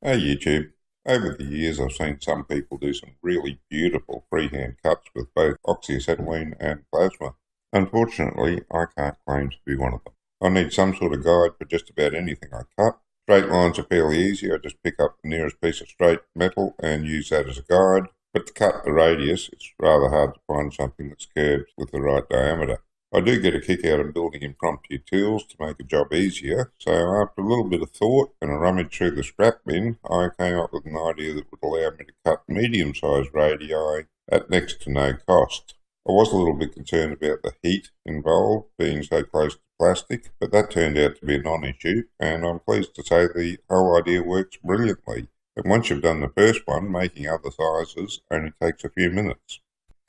Hey YouTube, over the years I've seen some people do some really beautiful freehand cuts with both Oxy and Plasma. Unfortunately, I can't claim to be one of them. I need some sort of guide for just about anything I cut. Straight lines are fairly easy. I just pick up the nearest piece of straight metal and use that as a guide. But to cut the radius, it's rather hard to find something that's curved with the right diameter. I do get a kick out of building impromptu tools to make a job easier, so after a little bit of thought and a rummage through the scrap bin, I came up with an idea that would allow me to cut medium-sized radii at next to no cost. I was a little bit concerned about the heat involved, being so close to plastic, but that turned out to be a non-issue, and I'm pleased to say the whole idea works brilliantly. And once you've done the first one, making other sizes only takes a few minutes.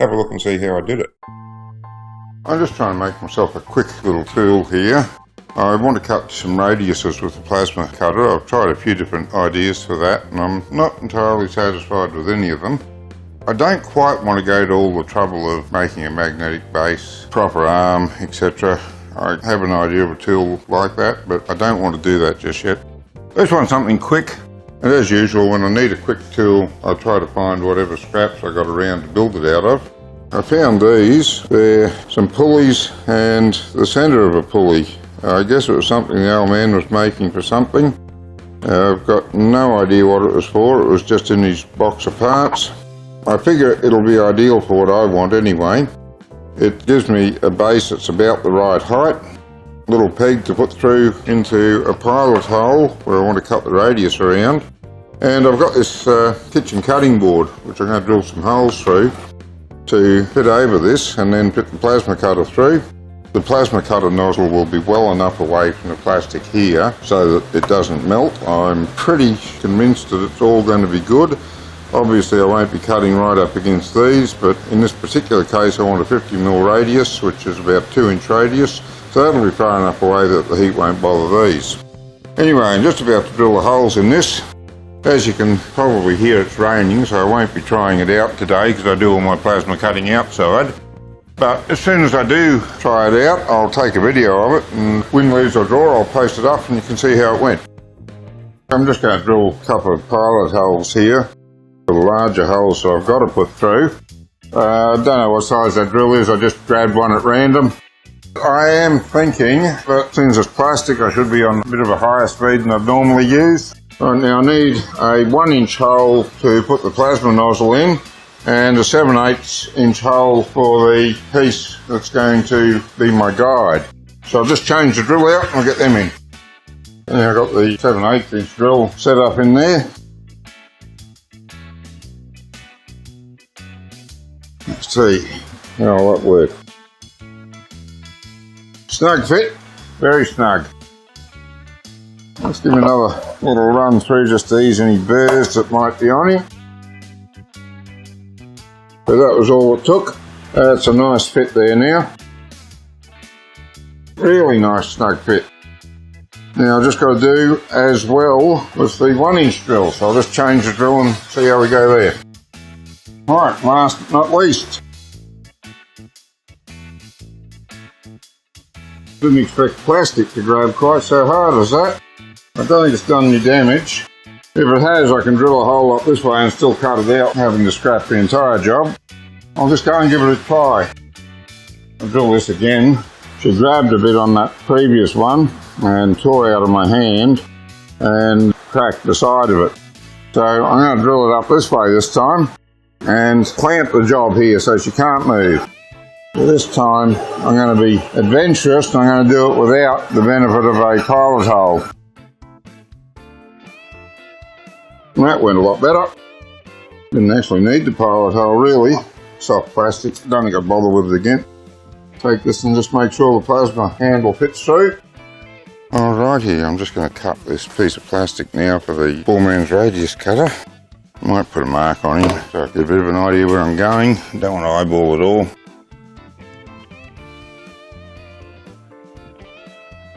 Have a look and see how I did it. I'm just trying to make myself a quick little tool here. I want to cut some radiuses with the plasma cutter. I've tried a few different ideas for that and I'm not entirely satisfied with any of them. I don't quite want to go to all the trouble of making a magnetic base, proper arm, etc. I have an idea of a tool like that, but I don't want to do that just yet. I just want something quick, and as usual, when I need a quick tool, I try to find whatever scraps I got around to build it out of. I found these. They're some pulleys and the centre of a pulley. I guess it was something the old man was making for something. I've got no idea what it was for. It was just in his box of parts. I figure it'll be ideal for what I want anyway. It gives me a base that's about the right height. Little peg to put through into a pilot hole where I want to cut the radius around. And I've got this kitchen cutting board which I'm going to drill some holes through to fit over this and then fit the plasma cutter through. The plasma cutter nozzle will be well enough away from the plastic here so that it doesn't melt. I'm pretty convinced that it's all going to be good. Obviously I won't be cutting right up against these, but in this particular case I want a 50mm radius, which is about 2-inch radius, so that'll be far enough away that the heat won't bother these. Anyway, I'm just about to drill the holes in this. As you can probably hear, it's raining, so I won't be trying it out today because I do all my plasma cutting outside. But as soon as I do try it out, I'll take a video of it, and win, lose or draw, I'll post it up and you can see how it went. I'm just going to drill a couple of pilot holes here, the larger holes that I've got to put through. I don't know what size that drill is, I just grabbed one at random. I am thinking that since it's plastic, I should be on a bit of a higher speed than I'd normally use. Right, now I need a 1-inch hole to put the plasma nozzle in and a 7/8 hole for the piece that's going to be my guide. So I'll just change the drill out and I'll get them in. Now I've got the 7/8 drill set up in there. Let's see how that works. Snug fit, very snug. Let's give him another little run through just to ease any burrs that might be on him. So that was all it took. That's a nice fit there now. Really nice snug fit. Now I've just got to do as well with the 1-inch drill. So I'll just change the drill and see how we go there. Alright, last but not least. Didn't expect plastic to grab quite so hard as that. I don't think it's done any damage. If it has, I can drill a hole up this way and still cut it out, having to scrap the entire job. I'll just go and give it a try. I'll drill this again. She grabbed a bit on that previous one and tore out of my hand and cracked the side of it. So I'm going to drill it up this way this time and clamp the job here so she can't move. This time I'm going to be adventurous and I'm going to do it without the benefit of a pilot hole. That went a lot better. Didn't actually need the pilot hole really. Soft plastic, don't think I'll bother with it again. Take this and just make sure the plasma handle fits through. Alrighty, I'm just going to cut this piece of plastic now for the poor man's radius cutter. Might put a mark on him so I get a bit of an idea where I'm going. Don't want to eyeball it all.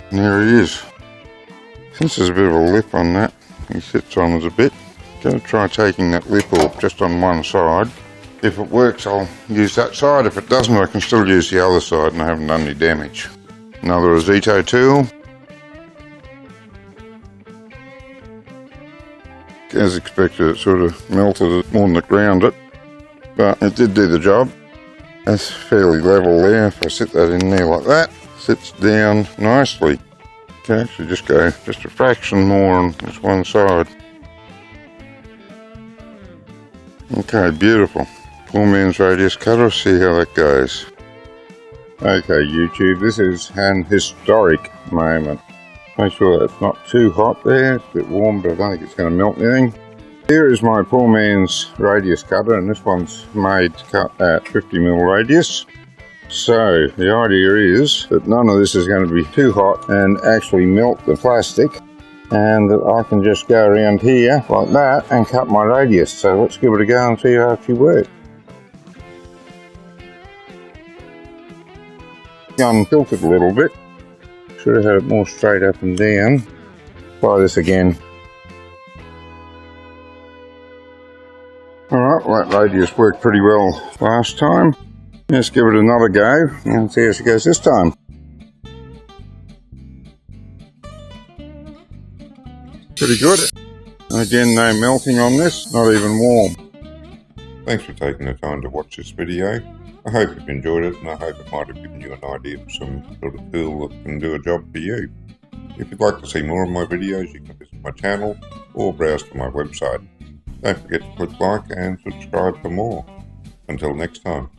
And there he is. Since there's a bit of a lip on that, he sits on us a bit. Going to try taking that lip off just on one side. If it works, I'll use that side. If it doesn't, I can still use the other side and I haven't done any damage. Another Azito tool. As expected, it sort of melted it more than it ground it, but it did do the job. That's fairly level there. If I sit that in there like that, sits down nicely. Can actually just go just a fraction more on this one side. Okay, beautiful. Poor man's radius cutter, see how that goes. Okay, YouTube, this is an historic moment. Make sure that's not too hot there. It's a bit warm, but I don't think it's going to melt anything. Here is my poor man's radius cutter, and this one's made to cut at 50mm radius. So the idea is that none of this is going to be too hot and actually melt the plastic, and that I can just go around here like that and cut my radius. So let's give it a go and see how it actually works. Gun tilted a little bit. Should have had it more straight up and down. Try this again. Alright, well, that radius worked pretty well last time. Let's give it another go and see how she goes this time. Pretty good. Again, no melting on this, not even warm. Thanks for taking the time to watch this video. I hope you've enjoyed it, and I hope it might have given you an idea of some sort of tool that can do a job for you. If you'd like to see more of my videos, you can visit my channel or browse to my website. Don't forget to click like and subscribe for more. Until next time.